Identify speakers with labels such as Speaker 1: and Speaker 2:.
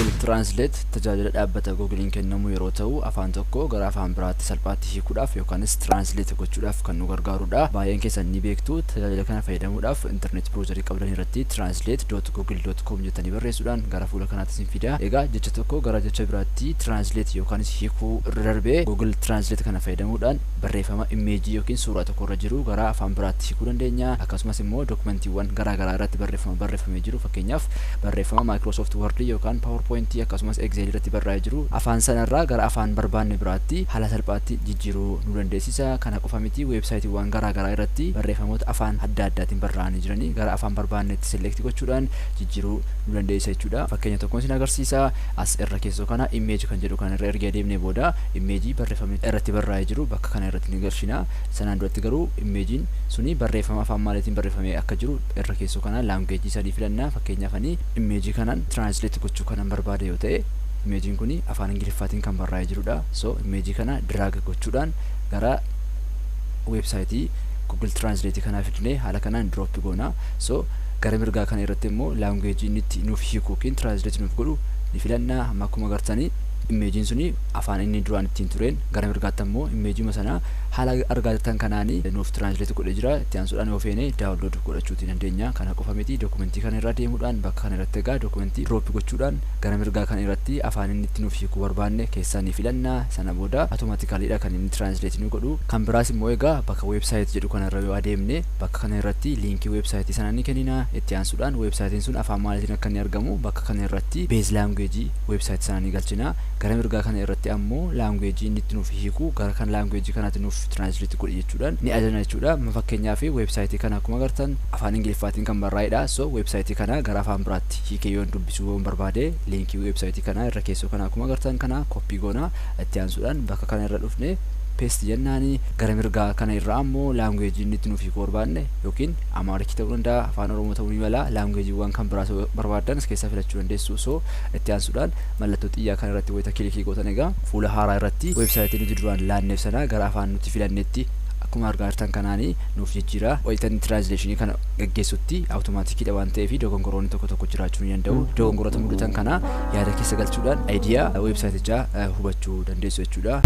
Speaker 1: Google Translate tajaajila dhaabbata Google'n kennamu yeroo ta'u afaan tokko gara afaan biraatti salphaatti hiikuudhaaf yookaanis translate gochuudhaaf kan nu gargaarudha. Baay'een keessan ni beektu tajaajila kana fayyadamuudhaaf internet browserii qabdan irratti translate.google.com jettanii barreessuudhaan gara fuula kanaatti isin fida. Egaa jecha tokko gara jecha biraatti translate yookaanis hiikuu irra darbee Google Translate kana fayyadamuudhaan barreeffama image yookiin suuraa tokko irra jiru gara afaan biraatti hiikuu dandeenya. Akkasumas immoo dokumentiiwwan garaa garaa irratti barreeffamee jiru fakkeenyaaf barreeffama Microsoft Word yookaan PowerPoint akkasumas Excel irratti barraa'ee jiru afaan sanarraa gara afaan barbaanne biraatti haala salphaatti jijjiiruu nu dandeessisa. Kana qofa miti weebsaayitiiwwan garaa garaa irratti barreeffamoota afaan adda addaatiin barraa'anii jiranii gara afaan barbaannetti select gochuudhaan jijjiiruu nu dandeessisa jechuudha. Fakkeenya tokkoon isin agarsiisa. As irra keessoo kana image kan jedhu kan irra erga deemnee booda image barreeffamni irratti barraa'ee jiru bakka kana irratti ni galchina. Sanaan duratti garuu imagein suni barreeffama afaan maaliitiin barreeffamee akka jiru irra keessoo kana language sadii filanna. Fakkeenyaaf ani image kanan translate gochuu kanan barbaade yoo ta'e imagine kuni afaan ingiliffaatiin kan barraa'ee jirudha. So image kana drag gochuudhaan gara website Google Translate kana fidnee haala kanaan drop goona. So gara mirgaa kana irratti immoo language inni itti nuuf hiikuu yookiin translate nuuf godhu ni filanna. Amma akkuma agartanii imagine suni afaan inni duraan ittiin tureen gara mirgaatti immoo imagine sana haala argatan kanaani nuuf translate godhee jira. Itti aansuudhaan yoo feene download godhachuu dandeenya. Kana qofa miti dokumentii kana irra deemuudhaan bakka kana irratti egaa dokumentii drop gochuudhaan gara mirgaa kana irratti afaan inni itti nuuf hiikuu barbaanne keessaa ni filanna. Sana booda automatically kan inni translate nu godhu. Kan biraas immoo egaa bakka website jedhu kana irra yoo adeemne bakka kana irratti linkii website sana ni kennina. Itti aansuudhaan websitein sun afaan maaliitiin akka inni argamu bakka kana irratti base language website sana ni galchina. Gara mirgaa kana irratti ammoo language inni itti nuuf hiikuu gara kan language kanatti nuuf translate godhe jechuudhaan ni ajajna jechuudha. Fakkeenyaaf website kana akkuma agartan afaan ingiliffaatiin kan barraa'edha. So website kana gara afaan biraatti hiikee yoon dubbisuu barbaade linkii website kana irra keessoo kana akkuma agartan kana copy goona. Itti aansuudhaan bakka kana irra dhufne paste jennaani. Gara mirgaa kana irra ammoo language inni itti nuuf hiikuu barbaanne yookiin amaarichi ta'uu danda'a afaan oromoo ta'uu ni mala languageewwan kan biraas barbaadan as keessaa filachuu dandeessu. So itti aansuudhaan mallattoo xiyyaa kana irratti wayita kilikii gootan egaa fuula haaraa irratti website nuti duraan laanneef sana gara afaan nuti filannetti akkuma argaa jirtan kanaani nuuf jijjiira. Wayita translation kana gaggeessutti automatically waan ta'eef dogongoroonni tokko tokko jiraachuu ni danda'u. Dogongoroota mudatan kana yaada keessa galchuudhaan idea website hubachuu dandeessu jechuudha.